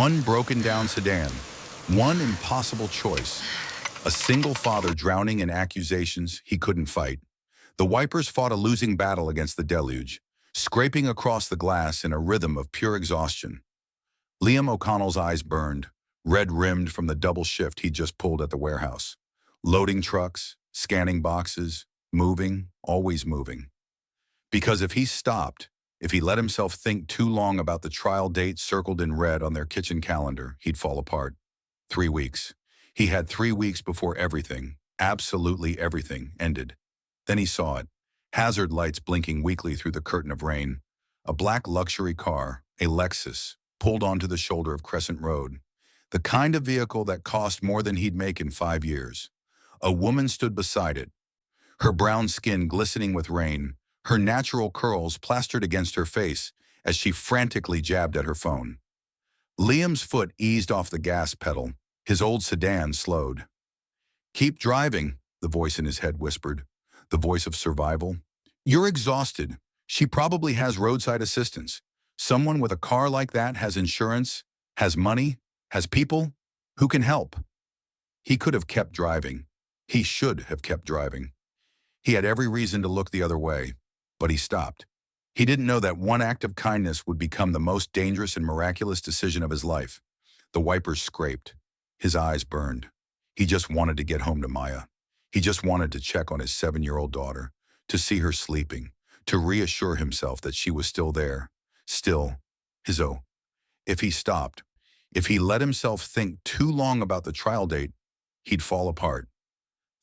One broken-down sedan, one impossible choice. A single father drowning in accusations he couldn't fight. The wipers fought a losing battle against the deluge, scraping across the glass in a rhythm of pure exhaustion. Liam O'Connell's eyes burned, red-rimmed from the double shift he'd just pulled at the warehouse. Loading trucks, scanning boxes, moving, always moving. Because if he stopped, if he let himself think too long about the trial date circled in red on their kitchen calendar, he'd fall apart. 3 weeks. He had 3 weeks before everything, absolutely everything, ended. Then he saw it. Hazard lights blinking weakly through the curtain of rain. A black luxury car, a Lexus, pulled onto the shoulder of Crescent Road. The kind of vehicle that cost more than he'd make in 5 years. A woman stood beside it, her brown skin glistening with rain, her natural curls plastered against her face as she frantically jabbed at her phone. Liam's foot eased off the gas pedal. His old sedan slowed. "Keep driving," the voice in his head whispered, the voice of survival. "You're exhausted. She probably has roadside assistance. Someone with a car like that has insurance, has money, has people who can help." He could have kept driving. He should have kept driving. He had every reason to look the other way, but he stopped. He didn't know that one act of kindness would become the most dangerous and miraculous decision of his life. The wipers scraped. His eyes burned. He just wanted to get home to Maya. He just wanted to check on his 7-year-old daughter, to see her sleeping, to reassure himself that she was still there, still his own. If he stopped, if he let himself think too long about the trial date, he'd fall apart.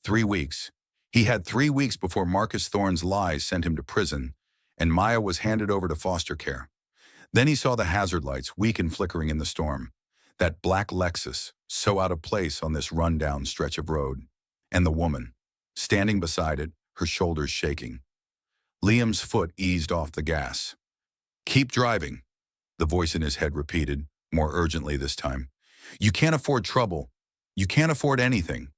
3 weeks. He had 3 weeks before Marcus Thorne's lies sent him to prison, and Maya was handed over to foster care. Then he saw the hazard lights, weak and flickering in the storm. That black Lexus, so out of place on this run-down stretch of road. And the woman, standing beside it, her shoulders shaking. Liam's foot eased off the gas. "Keep driving," the voice in his head repeated, more urgently this time. "You can't afford trouble. You can't afford anything."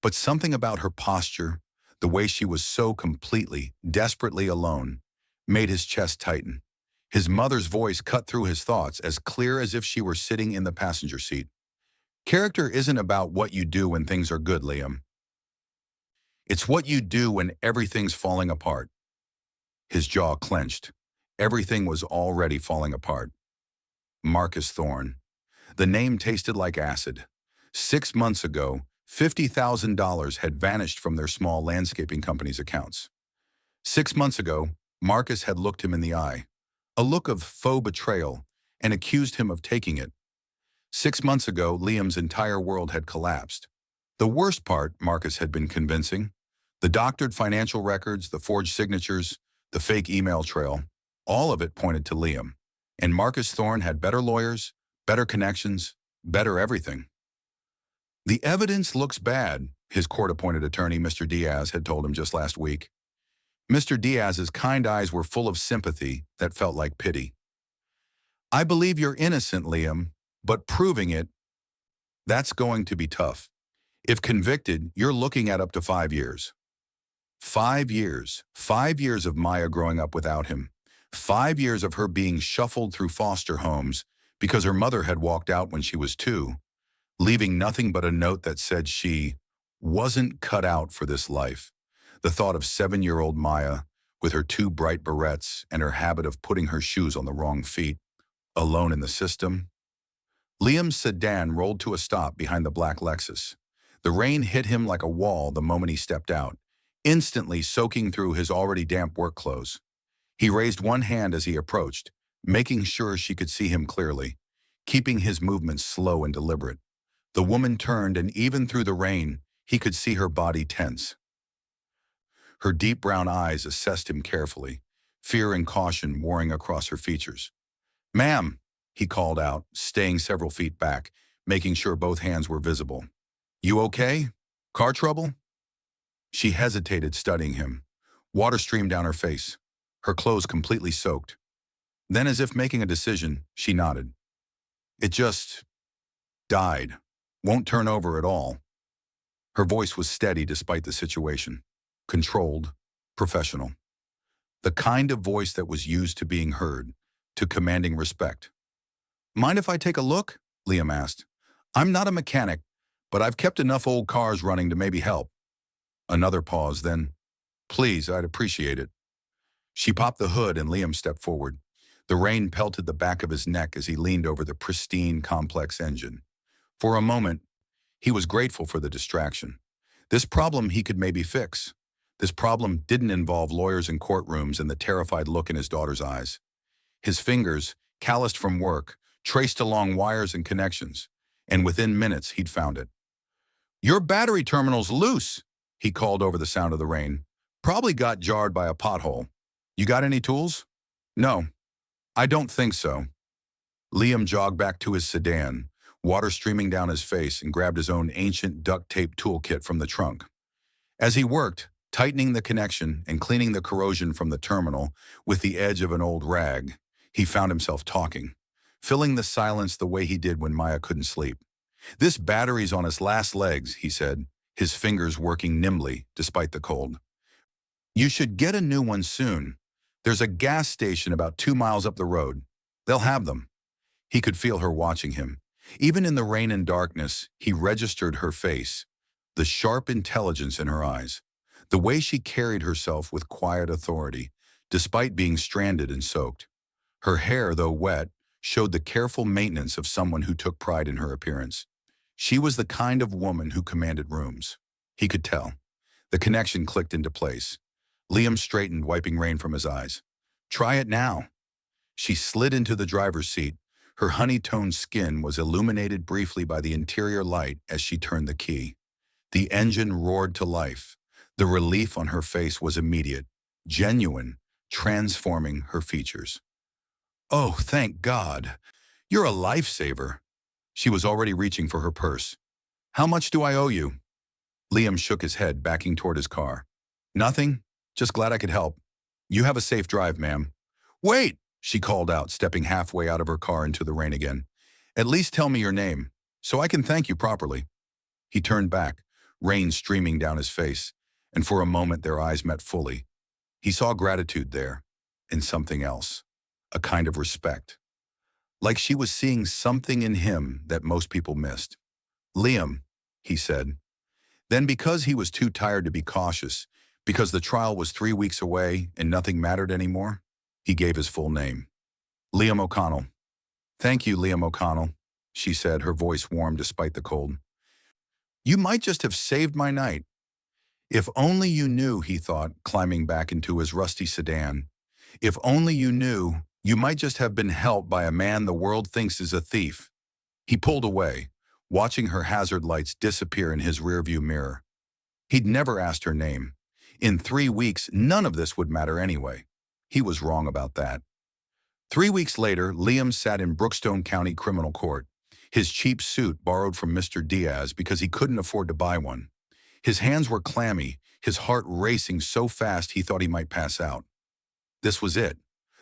But something about her posture, the way she was so completely, desperately alone, made his chest tighten. His mother's voice cut through his thoughts, as clear as if she were sitting in the passenger seat. "Character isn't about what you do when things are good, Liam. It's what you do when everything's falling apart." His jaw clenched. Everything was already falling apart. Marcus Thorne. The name tasted like acid. 6 months ago, $50,000 had vanished from their small landscaping company's accounts. 6 months ago, Marcus had looked him in the eye, a look of faux betrayal, and accused him of taking it. 6 months ago, Liam's entire world had collapsed. The worst part, Marcus had been convincing. The doctored financial records, the forged signatures, the fake email trail, all of it pointed to Liam. And Marcus Thorne had better lawyers, better connections, better everything. "The evidence looks bad," his court-appointed attorney, Mr. Diaz, had told him just last week. Mr. Diaz's kind eyes were full of sympathy that felt like pity. "I believe you're innocent, Liam, but proving it, that's going to be tough. If convicted, you're looking at up to 5 years. 5 years. 5 years of Maya growing up without him. 5 years of her being shuffled through foster homes because her mother had walked out when she was 2, leaving nothing but a note that said she wasn't cut out for this life." The thought of 7-year-old Maya, with her 2 bright barrettes and her habit of putting her shoes on the wrong feet, alone in the system. Liam's sedan rolled to a stop behind the black Lexus. The rain hit him like a wall the moment he stepped out, instantly soaking through his already damp work clothes. He raised one hand as he approached, making sure she could see him clearly, keeping his movements slow and deliberate. The woman turned, and even through the rain, he could see her body tense. Her deep brown eyes assessed him carefully, fear and caution warring across her features. "Ma'am," he called out, staying several feet back, making sure both hands were visible. "You okay? Car trouble?" She hesitated, studying him. Water streamed down her face, her clothes completely soaked. Then, as if making a decision, she nodded. "It just died. Won't turn over at all." Her voice was steady despite the situation. Controlled, professional. The kind of voice that was used to being heard, to commanding respect. Mind if I take a look? Liam asked. I'm not a mechanic, but I've kept enough old cars running to maybe help. Another pause, then, please, I'd appreciate it. She popped the hood and Liam stepped forward. The rain pelted the back of his neck as he leaned over the pristine, complex engine. For a moment, he was grateful for the distraction. This problem he could maybe fix. This problem didn't involve lawyers and courtrooms and the terrified look in his daughter's eyes. His fingers, calloused from work, traced along wires and connections, and within minutes he'd found it. Your battery terminal's loose, he called over the sound of the rain. Probably got jarred by a pothole. You got any tools? No, I don't think so. Liam jogged back to his sedan, water streaming down his face, and grabbed his own ancient duct-tape toolkit from the trunk. As he worked, tightening the connection and cleaning the corrosion from the terminal with the edge of an old rag, he found himself talking, filling the silence the way he did when Maya couldn't sleep. This battery's on its last legs, he said, his fingers working nimbly despite the cold. You should get a new one soon. There's a gas station about 2 miles up the road. They'll have them. He could feel her watching him. Even in the rain and darkness, he registered her face, the sharp intelligence in her eyes, the way she carried herself with quiet authority, despite being stranded and soaked. Her hair, though wet, showed the careful maintenance of someone who took pride in her appearance. She was the kind of woman who commanded rooms. He could tell. The connection clicked into place. Liam straightened, wiping rain from his eyes. Try it now. She slid into the driver's seat. Her honey-toned skin was illuminated briefly by the interior light as she turned the key. The engine roared to life. The relief on her face was immediate, genuine, transforming her features. Oh, thank God. You're a lifesaver. She was already reaching for her purse. How much do I owe you? Liam shook his head, backing toward his car. Nothing. Just glad I could help. You have a safe drive, ma'am. Wait, she called out, stepping halfway out of her car into the rain again. At least tell me your name, so I can thank you properly. He turned back, rain streaming down his face, and for a moment their eyes met fully. He saw gratitude there, and something else, a kind of respect. Like she was seeing something in him that most people missed. Liam, he said. Then because he was too tired to be cautious, because the trial was 3 weeks away and nothing mattered anymore, he gave his full name. Liam O'Connell. Thank you, Liam O'Connell, she said, her voice warm despite the cold. You might just have saved my night. If only you knew, he thought, climbing back into his rusty sedan. If only you knew, you might just have been helped by a man the world thinks is a thief. He pulled away, watching her hazard lights disappear in his rearview mirror. He'd never asked her name. In 3 weeks, none of this would matter anyway. He was wrong about that. 3 weeks later, Liam sat in Brookstone County Criminal Court, his cheap suit borrowed from Mr. Diaz because he couldn't afford to buy one. His hands were clammy, his heart racing so fast he thought he might pass out. This was it,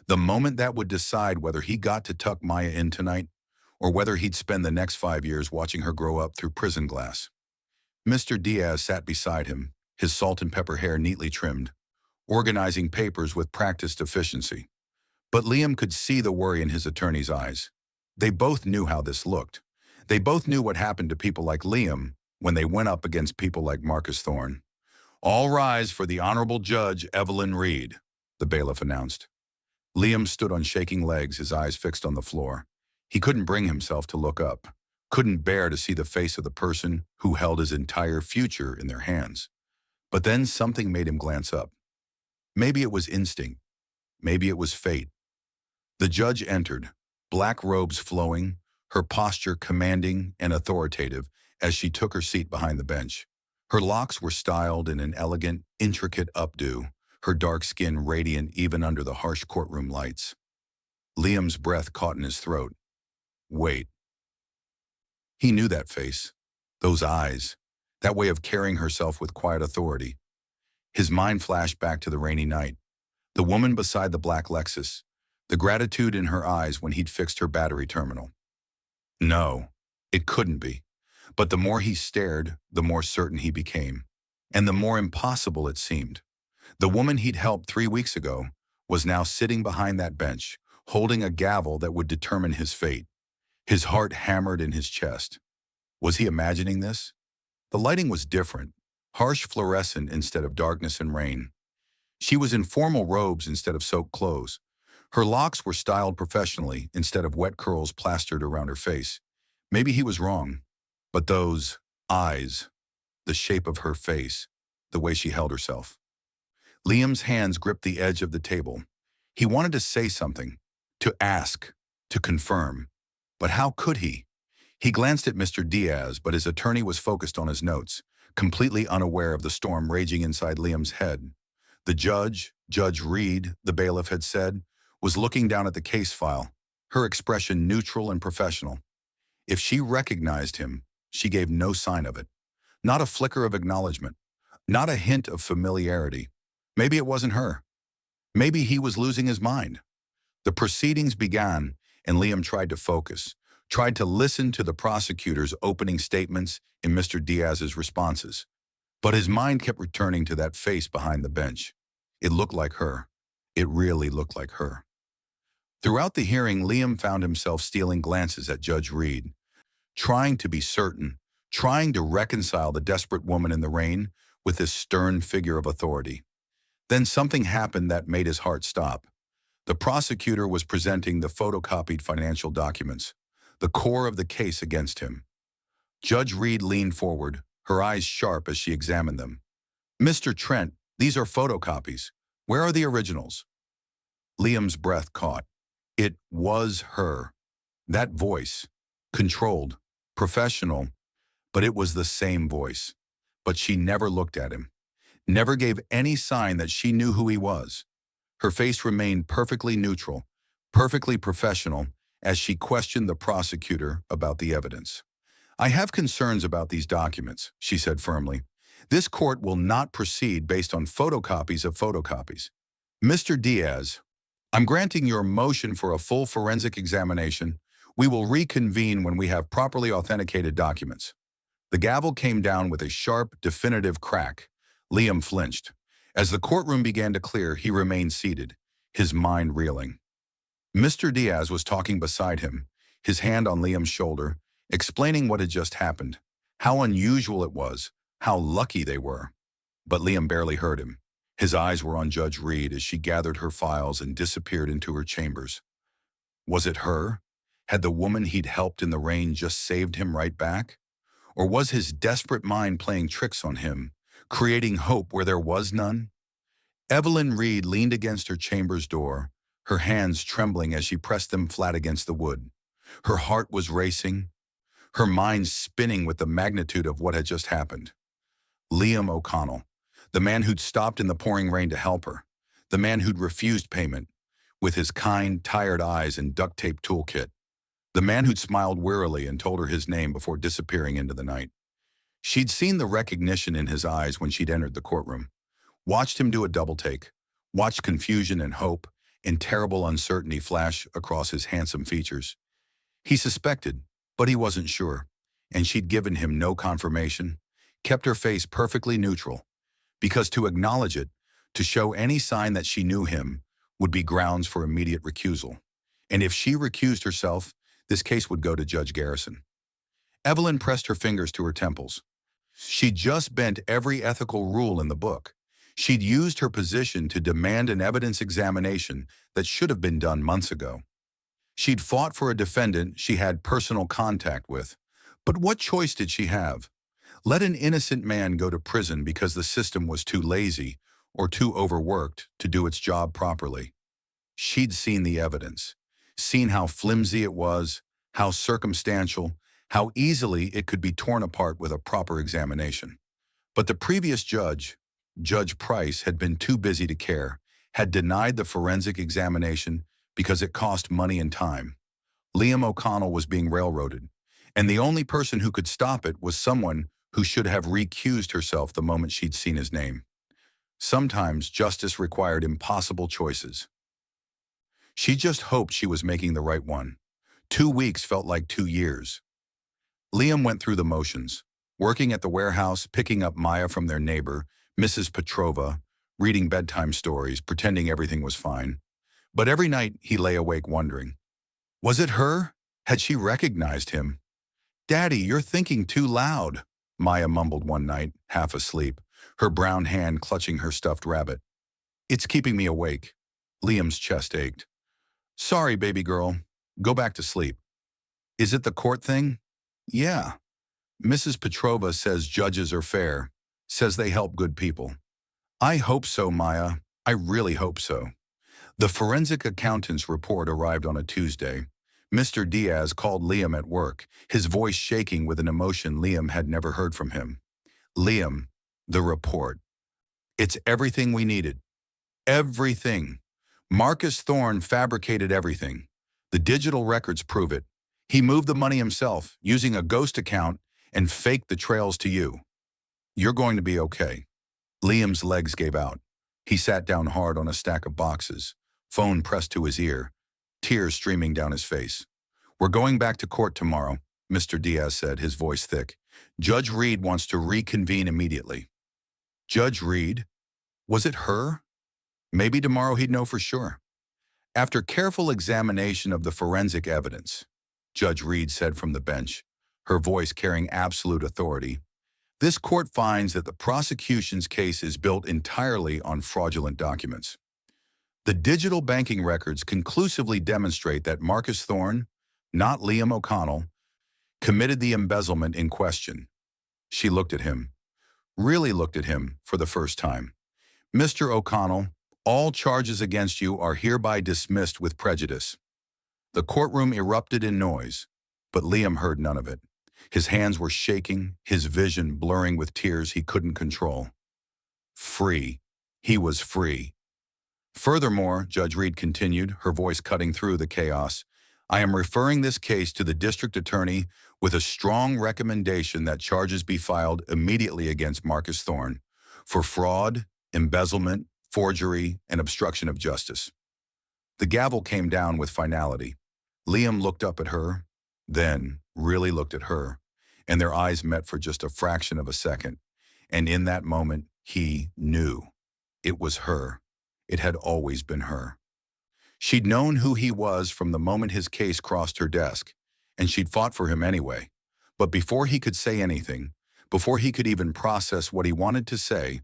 the moment that would decide whether he got to tuck Maya in tonight or whether he'd spend the next 5 years watching her grow up through prison glass. Mr. Diaz sat beside him, his salt and pepper hair neatly trimmed, organizing papers with practiced efficiency. But Liam could see the worry in his attorney's eyes. They both knew how this looked. They both knew what happened to people like Liam when they went up against people like Marcus Thorne. All rise for the Honorable Judge Evelyn Reed, the bailiff announced. Liam stood on shaking legs, his eyes fixed on the floor. He couldn't bring himself to look up, couldn't bear to see the face of the person who held his entire future in their hands. But then something made him glance up. Maybe it was instinct. Maybe it was fate. The judge entered, black robes flowing, her posture commanding and authoritative as she took her seat behind the bench. Her locks were styled in an elegant, intricate updo, her dark skin radiant even under the harsh courtroom lights. Liam's breath caught in his throat. Wait. He knew that face, those eyes, that way of carrying herself with quiet authority. His mind flashed back to the rainy night, the woman beside the black Lexus, the gratitude in her eyes when he'd fixed her battery terminal. No, it couldn't be. But the more he stared, the more certain he became, and the more impossible it seemed. The woman he'd helped 3 weeks ago was now sitting behind that bench, holding a gavel that would determine his fate. His heart hammered in his chest. Was he imagining this? The lighting was different, harsh fluorescent instead of darkness and rain. She was in formal robes instead of soaked clothes. Her locks were styled professionally instead of wet curls plastered around her face. Maybe he was wrong, but those eyes, the shape of her face, the way she held herself. Liam's hands gripped the edge of the table. He wanted to say something, to ask, to confirm. But how could he? He glanced at Mr. Diaz, but his attorney was focused on his notes, completely unaware of the storm raging inside Liam's head. The judge, Judge Reed, the bailiff had said, was looking down at the case file, her expression neutral and professional. If she recognized him, she gave no sign of it. Not a flicker of acknowledgement, not a hint of familiarity. Maybe it wasn't her. Maybe he was losing his mind. The proceedings began, and Liam tried to focus, tried to listen to the prosecutor's opening statements and Mr. Diaz's responses. But his mind kept returning to that face behind the bench. It looked like her. It really looked like her. Throughout the hearing, Liam found himself stealing glances at Judge Reed, trying to be certain, trying to reconcile the desperate woman in the rain with this stern figure of authority. Then something happened that made his heart stop. The prosecutor was presenting the photocopied financial documents, the core of the case against him. Judge Reed leaned forward, her eyes sharp as she examined them. "Mr. Trent, these are photocopies. Where are the originals?" Liam's breath caught. It was her. That voice, controlled, professional, but it was the same voice. But she never looked at him, never gave any sign that she knew who he was. Her face remained perfectly neutral, perfectly professional, as she questioned the prosecutor about the evidence. "I have concerns about these documents," she said firmly. "This court will not proceed based on photocopies of photocopies. Mr. Diaz, I'm granting your motion for a full forensic examination. We will reconvene when we have properly authenticated documents." The gavel came down with a sharp, definitive crack. Liam flinched. As the courtroom began to clear, he remained seated, his mind reeling. Mr. Diaz was talking beside him, his hand on Liam's shoulder, explaining what had just happened, how unusual it was, how lucky they were. But Liam barely heard him. His eyes were on Judge Reed as she gathered her files and disappeared into her chambers. Was it her? Had the woman he'd helped in the rain just saved him right back? Or was his desperate mind playing tricks on him, creating hope where there was none? Evelyn Reed leaned against her chamber's door, her hands trembling as she pressed them flat against the wood. Her heart was racing, her mind spinning with the magnitude of what had just happened. Liam O'Connell, the man who'd stopped in the pouring rain to help her, the man who'd refused payment, with his kind, tired eyes and duct tape toolkit, the man who'd smiled wearily and told her his name before disappearing into the night. She'd seen the recognition in his eyes when she'd entered the courtroom, watched him do a double take, watched confusion and hope and terrible uncertainty flash across his handsome features. He suspected, but he wasn't sure, and she'd given him no confirmation, kept her face perfectly neutral, because to acknowledge it, to show any sign that she knew him, would be grounds for immediate recusal. And if she recused herself, this case would go to Judge Garrison. Evelyn pressed her fingers to her temples. She'd just bent every ethical rule in the book. She'd used her position to demand an evidence examination that should have been done months ago. She'd fought for a defendant she had personal contact with. But what choice did she have? Let an innocent man go to prison because the system was too lazy or too overworked to do its job properly. She'd seen the evidence, seen how flimsy it was, how circumstantial, how easily it could be torn apart with a proper examination. But the previous judge, Judge Price, had been too busy to care, had denied the forensic examination because it cost money and time. Liam O'Connell was being railroaded, and the only person who could stop it was someone who should have recused herself the moment she'd seen his name. Sometimes justice required impossible choices. She just hoped she was making the right one. 2 weeks felt like 2 years. Liam went through the motions, working at the warehouse, picking up Maya from their neighbor, Mrs. Petrova, reading bedtime stories, pretending everything was fine. But every night he lay awake wondering, was it her? Had she recognized him? "Daddy, you're thinking too loud," Maya mumbled one night, half asleep, her brown hand clutching her stuffed rabbit. "It's keeping me awake." Liam's chest ached. "Sorry, baby girl. Go back to sleep." "Is it the court thing?" "Yeah. Mrs. Petrova says judges are fair, says they help good people." "I hope so, Maya. I really hope so." The forensic accountant's report arrived on a Tuesday. Mr. Diaz called Liam at work, his voice shaking with an emotion Liam had never heard from him. "Liam, the report. It's everything we needed. Everything. Marcus Thorne fabricated everything. The digital records prove it. He moved the money himself, using a ghost account, and faked the trails to you. You're going to be okay." Liam's legs gave out. He sat down hard on a stack of boxes, phone pressed to his ear, tears streaming down his face. "We're going back to court tomorrow," Mr. Diaz said, his voice thick. "Judge Reed wants to reconvene immediately." Judge Reed? Was it her? Maybe tomorrow he'd know for sure. "After careful examination of the forensic evidence," Judge Reed said from the bench, her voice carrying absolute authority, "this court finds that the prosecution's case is built entirely on fraudulent documents. The digital banking records conclusively demonstrate that Marcus Thorne, not Liam O'Connell, committed the embezzlement in question." She looked at him, really looked at him for the first time. "Mr. O'Connell, all charges against you are hereby dismissed with prejudice." The courtroom erupted in noise, but Liam heard none of it. His hands were shaking, his vision blurring with tears he couldn't control. Free. He was free. "Furthermore," Judge Reed continued, her voice cutting through the chaos, "I am referring this case to the district attorney with a strong recommendation that charges be filed immediately against Marcus Thorne for fraud, embezzlement, forgery, and obstruction of justice." The gavel came down with finality. Liam looked up at her, then really looked at her, and their eyes met for just a fraction of a second. And in that moment, he knew. It was her. It had always been her. She'd known who he was from the moment his case crossed her desk, and she'd fought for him anyway. But before he could say anything, before he could even process what he wanted to say,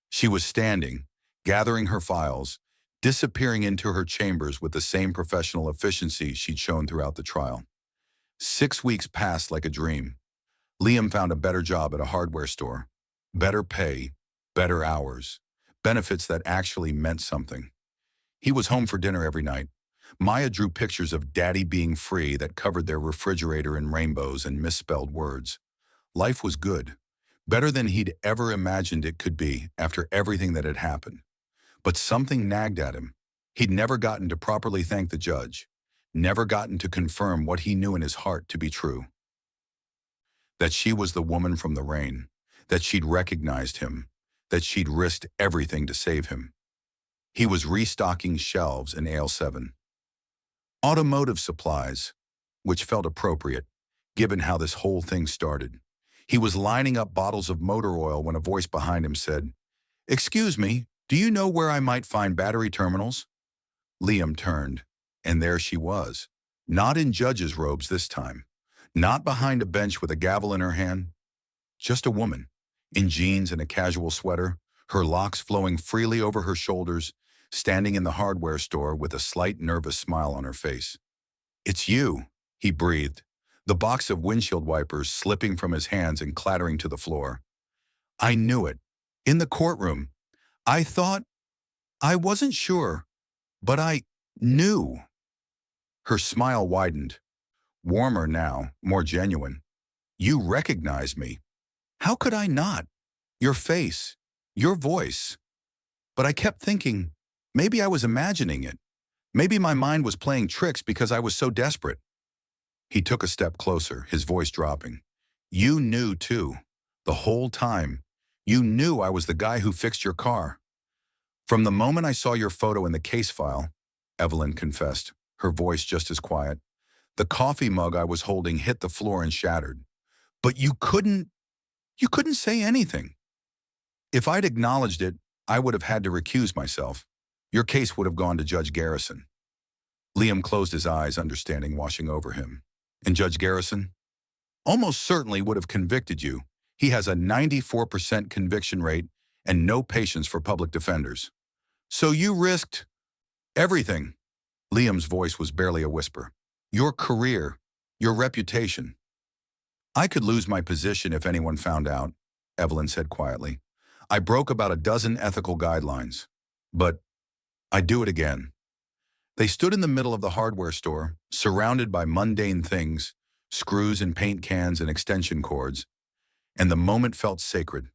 she was standing, gathering her files, disappearing into her chambers with the same professional efficiency she'd shown throughout the trial. 6 weeks passed like a dream. Liam found a better job at a hardware store. Better pay, better hours, benefits that actually meant something. He was home for dinner every night. Maya drew pictures of Daddy being free that covered their refrigerator in rainbows and misspelled words. Life was good, better than he'd ever imagined it could be after everything that had happened. But something nagged at him. He'd never gotten to properly thank the judge, never gotten to confirm what he knew in his heart to be true. That she was the woman from the rain, that she'd recognized him, that she'd risked everything to save him. He was restocking shelves in aisle 7. Automotive supplies, which felt appropriate, given how this whole thing started. He was lining up bottles of motor oil when a voice behind him said, "Excuse me, do you know where I might find battery terminals?" Liam turned, and there she was, not in judge's robes this time, not behind a bench with a gavel in her hand, just a woman, in jeans and a casual sweater, her locks flowing freely over her shoulders, standing in the hardware store with a slight nervous smile on her face. "It's you," he breathed, the box of windshield wipers slipping from his hands and clattering to the floor. "I knew it. In the courtroom. I wasn't sure, but I knew." Her smile widened, warmer now, more genuine. "You recognized me. How could I not? Your face, your voice. But I kept thinking, maybe I was imagining it. Maybe my mind was playing tricks because I was so desperate." He took a step closer, his voice dropping. "You knew too. The whole time. You knew I was the guy who fixed your car." "From the moment I saw your photo in the case file," Evelyn confessed, her voice just as quiet, "the coffee mug I was holding hit the floor and shattered. But you couldn't say anything. If I'd acknowledged it, I would have had to recuse myself. Your case would have gone to Judge Garrison." Liam closed his eyes, understanding washing over him. And Judge Garrison almost certainly would have convicted you. He has a 94% conviction rate and no patience for public defenders. So you risked everything. Liam's voice was barely a whisper. Your career, your reputation. I could lose my position if anyone found out, Evelyn said quietly. I broke about a dozen ethical guidelines. But I'd do it again. They stood in the middle of the hardware store, surrounded by mundane things, screws and paint cans and extension cords, and the moment felt sacred.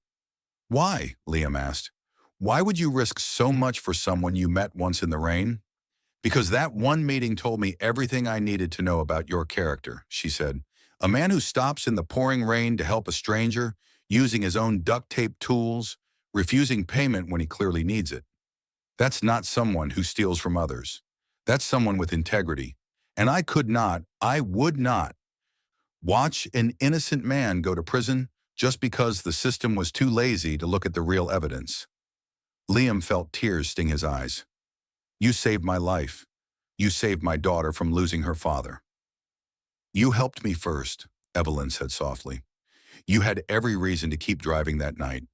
Why? Liam asked. Why would you risk so much for someone you met once in the rain? Because that one meeting told me everything I needed to know about your character, she said. A man who stops in the pouring rain to help a stranger, using his own duct tape tools, refusing payment when he clearly needs it. That's not someone who steals from others. That's someone with integrity. And I would not, watch an innocent man go to prison just because the system was too lazy to look at the real evidence. Liam felt tears sting his eyes. You saved my life. You saved my daughter from losing her father. You helped me first, Evelyn said softly. You had every reason to keep driving that night.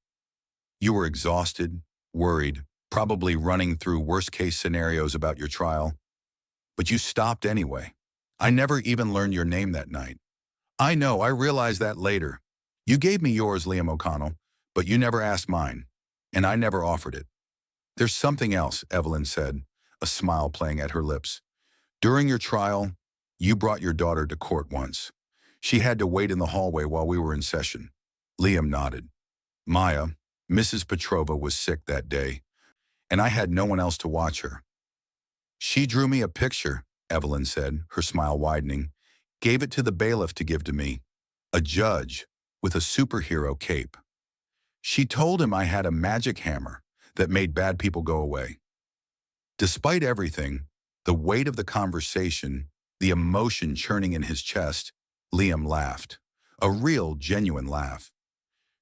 You were exhausted, worried, probably running through worst-case scenarios about your trial. But you stopped anyway. I never even learned your name that night. I know, I realized that later. You gave me yours, Liam O'Connell, but you never asked mine, and I never offered it. There's something else, Evelyn said, a smile playing at her lips. During your trial, you brought your daughter to court once. She had to wait in the hallway while we were in session. Liam nodded. Maya, Mrs. Petrova, was sick that day, and I had no one else to watch her. She drew me a picture, Evelyn said, her smile widening, gave it to the bailiff to give to me, a judge with a superhero cape. She told him I had a magic hammer that made bad people go away. Despite everything, the weight of the conversation, the emotion churning in his chest, Liam laughed, a real, genuine laugh.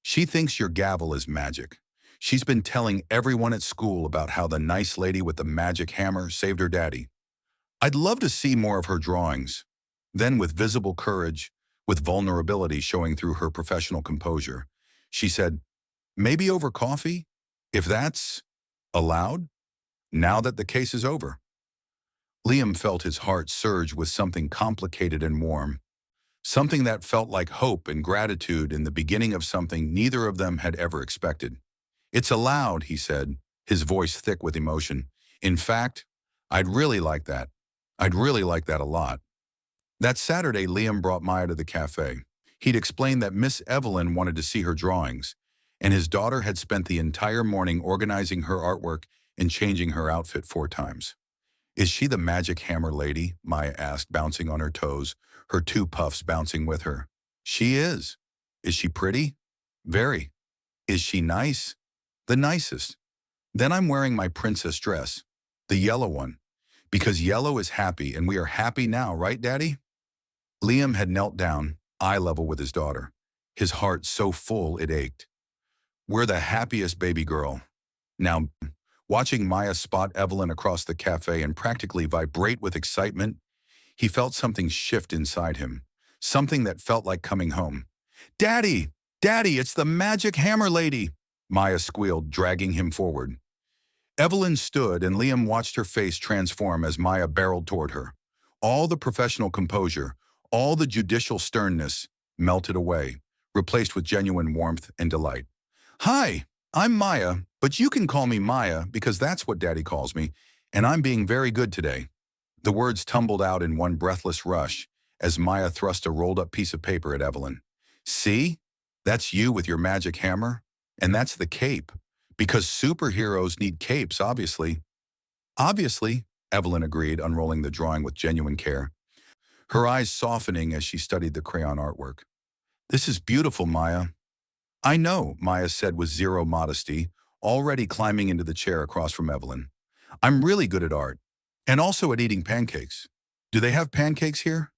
She thinks your gavel is magic. She's been telling everyone at school about how the nice lady with the magic hammer saved her daddy. I'd love to see more of her drawings. Then, with visible courage, with vulnerability showing through her professional composure, she said, maybe over coffee, if that's allowed, now that the case is over. Liam felt his heart surge with something complicated and warm, something that felt like hope and gratitude in the beginning of something neither of them had ever expected. It's allowed, he said, his voice thick with emotion. In fact, I'd really like that. I'd really like that a lot. That Saturday, Liam brought Maya to the cafe. He'd explained that Miss Evelyn wanted to see her drawings, and his daughter had spent the entire morning organizing her artwork and changing her outfit 4 times. Is she the magic hammer lady? Maya asked, bouncing on her toes, her 2 puffs bouncing with her. She is. Is she pretty? Very. Is she nice? The nicest. Then I'm wearing my princess dress, the yellow one, because yellow is happy and we are happy now, right, Daddy? Liam had knelt down, eye level with his daughter, his heart so full it ached. We're the happiest, baby girl. Now, watching Maya spot Evelyn across the cafe and practically vibrate with excitement, he felt something shift inside him, something that felt like coming home. Daddy! Daddy, it's the magic hammer lady! Maya squealed, dragging him forward. Evelyn stood and Liam watched her face transform as Maya barreled toward her. All the professional composure, all the judicial sternness melted away, replaced with genuine warmth and delight. Hi, I'm Maya, but you can call me Maya because that's what Daddy calls me, and I'm being very good today. The words tumbled out in one breathless rush as Maya thrust a rolled-up piece of paper at Evelyn. See? That's you with your magic hammer, and that's the cape. Because superheroes need capes, obviously. Obviously, Evelyn agreed, unrolling the drawing with genuine care, her eyes softening as she studied the crayon artwork. This is beautiful, Maya. I know, Maya said with zero modesty, already climbing into the chair across from Evelyn. I'm really good at art, and also at eating pancakes. Do they have pancakes here?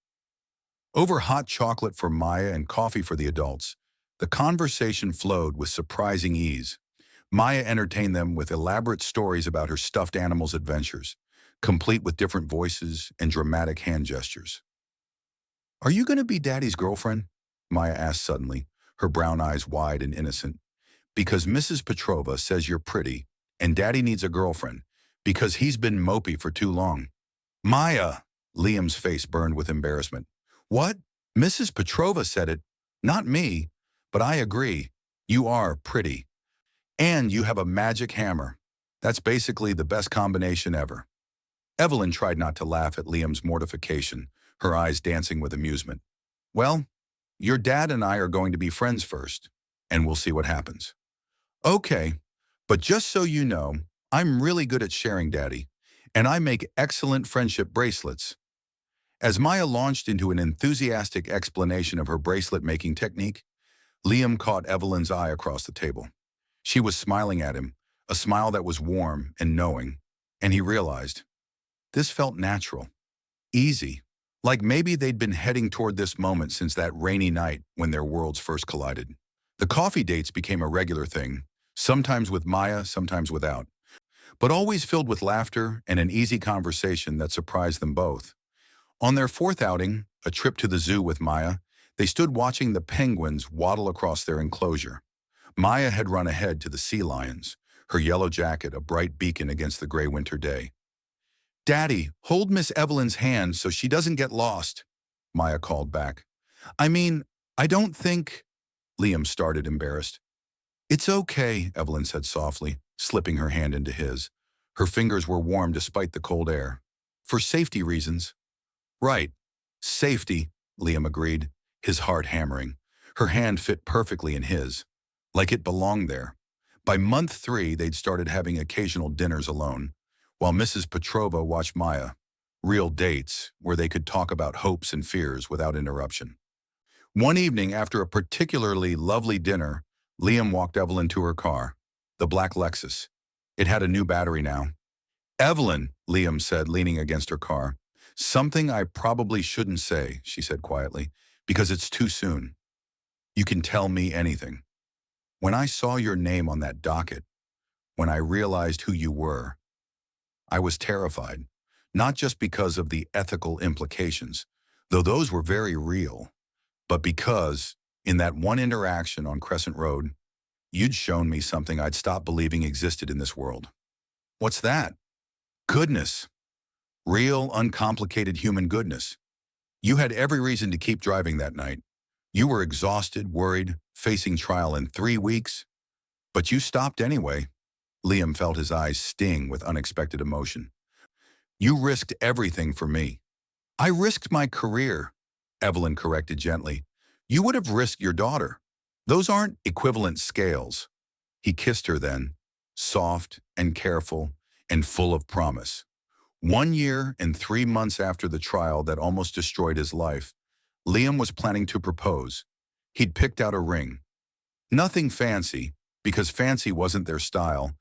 Over hot chocolate for Maya and coffee for the adults, the conversation flowed with surprising ease. Maya entertained them with elaborate stories about her stuffed animals' adventures, complete with different voices and dramatic hand gestures. Are you going to be Daddy's girlfriend? Maya asked suddenly, her brown eyes wide and innocent. Because Mrs. Petrova says you're pretty, and Daddy needs a girlfriend, because he's been mopey for too long. Maya! Liam's face burned with embarrassment. What? Mrs. Petrova said it. Not me. But I agree. You are pretty. And you have a magic hammer. That's basically the best combination ever. Evelyn tried not to laugh at Liam's mortification, her eyes dancing with amusement. Well, your dad and I are going to be friends first, and we'll see what happens. Okay, but just so you know, I'm really good at sharing, Daddy, and I make excellent friendship bracelets. As Maya launched into an enthusiastic explanation of her bracelet-making technique, Liam caught Evelyn's eye across the table. She was smiling at him, a smile that was warm and knowing, and he realized, this felt natural, easy, like maybe they'd been heading toward this moment since that rainy night when their worlds first collided. The coffee dates became a regular thing, sometimes with Maya, sometimes without, but always filled with laughter and an easy conversation that surprised them both. On their fourth outing, a trip to the zoo with Maya, they stood watching the penguins waddle across their enclosure. Maya had run ahead to the sea lions, her yellow jacket a bright beacon against the gray winter day. Daddy, hold Miss Evelyn's hand so she doesn't get lost, Maya called back. I mean, I don't think... Liam started, embarrassed. It's okay, Evelyn said softly, slipping her hand into his. Her fingers were warm despite the cold air. For safety reasons. Right. Safety, Liam agreed, his heart hammering. Her hand fit perfectly in his, like it belonged there. By month 3, they'd started having occasional dinners alone, while Mrs. Petrova watched Maya. Real dates, where they could talk about hopes and fears without interruption. One evening, after a particularly lovely dinner, Liam walked Evelyn to her car, the black Lexus. It had a new battery now. Evelyn, Liam said, leaning against her car. Something I probably shouldn't say, she said quietly, because it's too soon. You can tell me anything. When I saw your name on that docket, when I realized who you were, I was terrified, not just because of the ethical implications, though those were very real, but because, in that one interaction on Crescent Road, you'd shown me something I'd stopped believing existed in this world. What's that? Goodness. Real, uncomplicated human goodness. You had every reason to keep driving that night. You were exhausted, worried, facing trial in 3 weeks. But you stopped anyway. Liam felt his eyes sting with unexpected emotion. You risked everything for me. I risked my career, Evelyn corrected gently. You would have risked your daughter. Those aren't equivalent scales. He kissed her then, soft and careful and full of promise. 1 year and 3 months after the trial that almost destroyed his life, Liam was planning to propose. He'd picked out a ring. Nothing fancy, because fancy wasn't their style,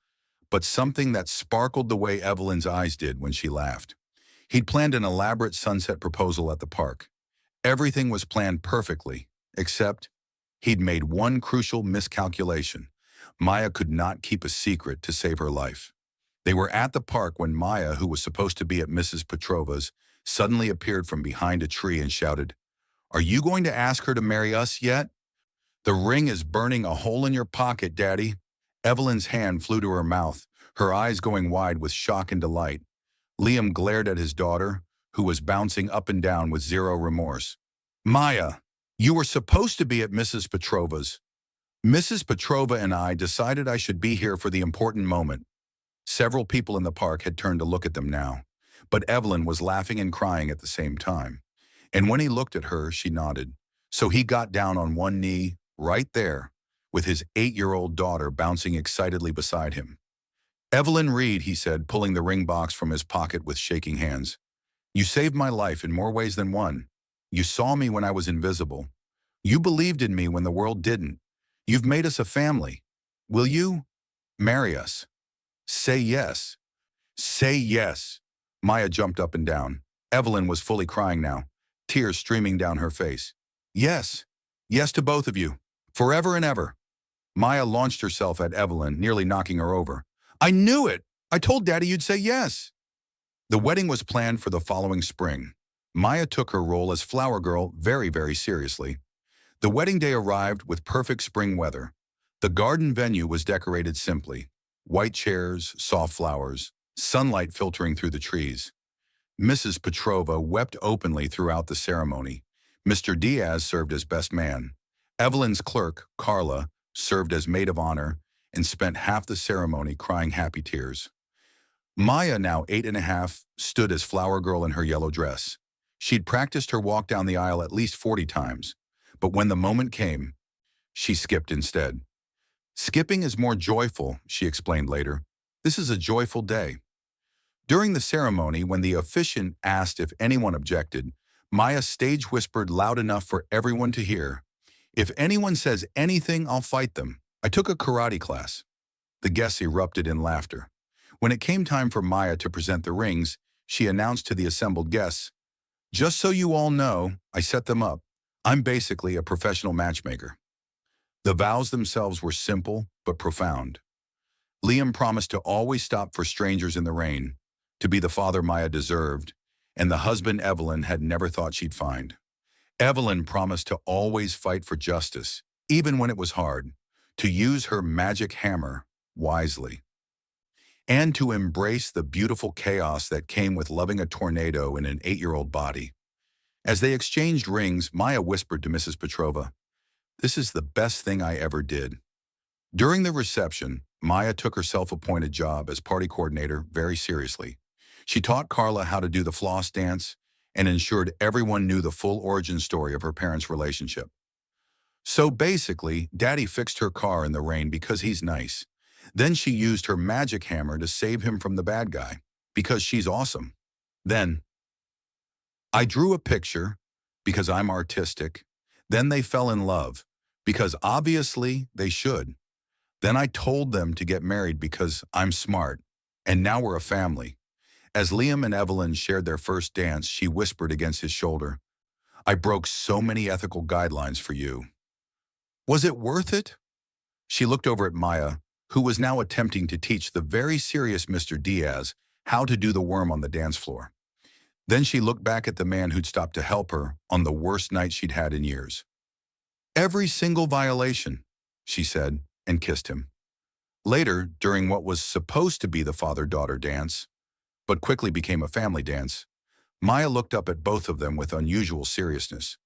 but something that sparkled the way Evelyn's eyes did when she laughed. He'd planned an elaborate sunset proposal at the park. Everything was planned perfectly, except he'd made one crucial miscalculation. Maya could not keep a secret to save her life. They were at the park when Maya, who was supposed to be at Mrs. Petrova's, suddenly appeared from behind a tree and shouted, Are you going to ask her to marry us yet? The ring is burning a hole in your pocket, Daddy. Evelyn's hand flew to her mouth, her eyes going wide with shock and delight. Liam glared at his daughter, who was bouncing up and down with zero remorse. Maya, you were supposed to be at Mrs. Petrova's. Mrs. Petrova and I decided I should be here for the important moment. Several people in the park had turned to look at them now, but Evelyn was laughing and crying at the same time. And when he looked at her, she nodded. So he got down on one knee, right there, with his 8-year-old daughter bouncing excitedly beside him. Evelyn Reed, he said, pulling the ring box from his pocket with shaking hands. You saved my life in more ways than one. You saw me when I was invisible. You believed in me when the world didn't. You've made us a family. Will you marry us? Say yes. Say yes. Maya jumped up and down. Evelyn was fully crying now, tears streaming down her face. Yes. Yes to both of you. Forever and ever. Maya launched herself at Evelyn, nearly knocking her over. I knew it! I told Daddy you'd say yes. The wedding was planned for the following spring. Maya took her role as flower girl very, very seriously. The wedding day arrived with perfect spring weather. The garden venue was decorated simply. White chairs, soft flowers, sunlight filtering through the trees. Mrs. Petrova wept openly throughout the ceremony. Mr. Diaz served as best man. Evelyn's clerk, Carla, served as maid of honor and spent half the ceremony crying happy tears. Maya, now 8 and a half, stood as flower girl in her yellow dress. She'd practiced her walk down the aisle at least 40 times, but when the moment came, she skipped instead. Skipping is more joyful, she explained later. This is a joyful day. During the ceremony, when the officiant asked if anyone objected, Maya stage whispered loud enough for everyone to hear, "If anyone says anything, I'll fight them. I took a karate class." The guests erupted in laughter. When it came time for Maya to present the rings, she announced to the assembled guests, "Just so you all know, I set them up. I'm basically a professional matchmaker." The vows themselves were simple but profound. Liam promised to always stop for strangers in the rain, to be the father Maya deserved, and the husband Evelyn had never thought she'd find. Evelyn promised to always fight for justice, even when it was hard, to use her magic hammer wisely, and to embrace the beautiful chaos that came with loving a tornado in an 8-year-old body. As they exchanged rings, Maya whispered to Mrs. Petrova, "This is the best thing I ever did." During the reception, Maya took her self-appointed job as party coordinator very seriously. She taught Carla how to do the floss dance and ensured everyone knew the full origin story of her parents' relationship. So basically, Daddy fixed her car in the rain because he's nice. Then she used her magic hammer to save him from the bad guy, because she's awesome. Then, I drew a picture because I'm artistic. Then they fell in love, because obviously they should. Then I told them to get married because I'm smart, and now we're a family. As Liam and Evelyn shared their first dance, she whispered against his shoulder, "I broke so many ethical guidelines for you. Was it worth it?" She looked over at Maya, who was now attempting to teach the very serious Mr. Diaz how to do the worm on the dance floor. Then she looked back at the man who'd stopped to help her on the worst night she'd had in years. "Every single violation," she said, and kissed him. Later, during what was supposed to be the father-daughter dance, but quickly became a family dance, Maya looked up at both of them with unusual seriousness.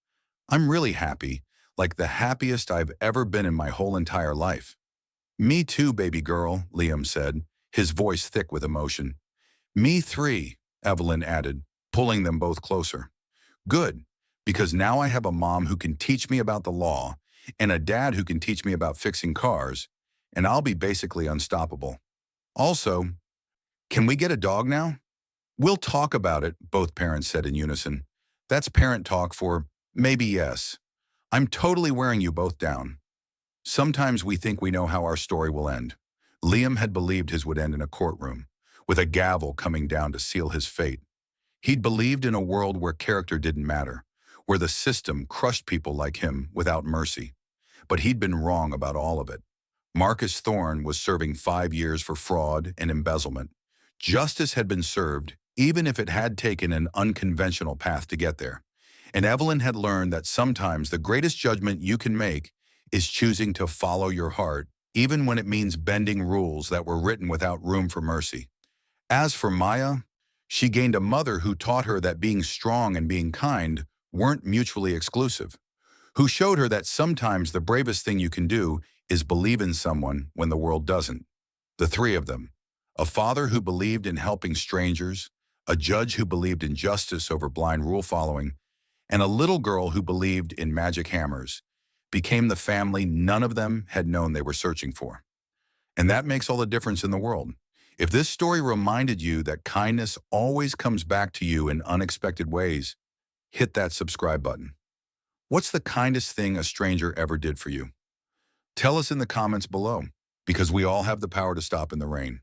"I'm really happy, like the happiest I've ever been in my whole entire life." "Me too, baby girl," Liam said, his voice thick with emotion. "Me three," Evelyn added, pulling them both closer. "Good, because now I have a mom who can teach me about the law, and a dad who can teach me about fixing cars, and I'll be basically unstoppable. Also, can we get a dog now?" "We'll talk about it," both parents said in unison. "That's parent talk for maybe yes. I'm totally wearing you both down." Sometimes we think we know how our story will end. Liam had believed his would end in a courtroom, with a gavel coming down to seal his fate. He'd believed in a world where character didn't matter, where the system crushed people like him without mercy. But he'd been wrong about all of it. Marcus Thorne was serving 5 years for fraud and embezzlement. Justice had been served, even if it had taken an unconventional path to get there. And Evelyn had learned that sometimes the greatest judgment you can make is choosing to follow your heart, even when it means bending rules that were written without room for mercy. As for Maya, she gained a mother who taught her that being strong and being kind weren't mutually exclusive, who showed her that sometimes the bravest thing you can do is believe in someone when the world doesn't. The three of them, a father who believed in helping strangers, a judge who believed in justice over blind rule following, and a little girl who believed in magic hammers, became the family none of them had known they were searching for. And that makes all the difference in the world. If this story reminded you that kindness always comes back to you in unexpected ways, hit that subscribe button. What's the kindest thing a stranger ever did for you? Tell us in the comments below, because we all have the power to stop in the rain.